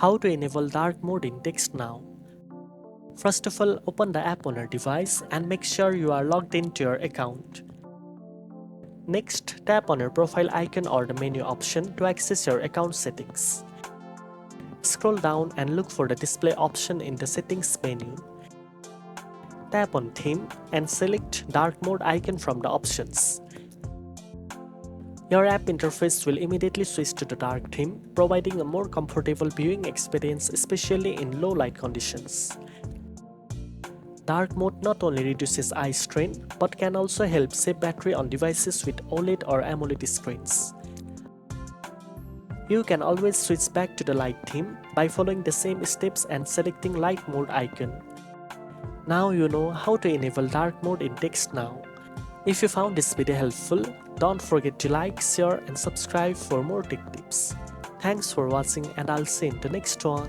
How to enable dark mode in TextNow. First of all, open the app on your device and make sure you are logged into your account. Next, tap on your profile icon or the menu option to access your account settings. Scroll down and look for the display option in the settings menu. Tap on theme and select dark mode icon from the options. Your app interface will immediately switch to the dark theme, providing a more comfortable viewing experience, especially in low light conditions. Dark mode not only reduces eye strain, but can also help save battery on devices with OLED or AMOLED screens. You can always switch back to the light theme by following the same steps and selecting light mode icon. Now you know how to enable dark mode in TextNow. If you found this video helpful, don't forget to like, share and subscribe for more tech tips. Thanks for watching and I'll see you in the next one.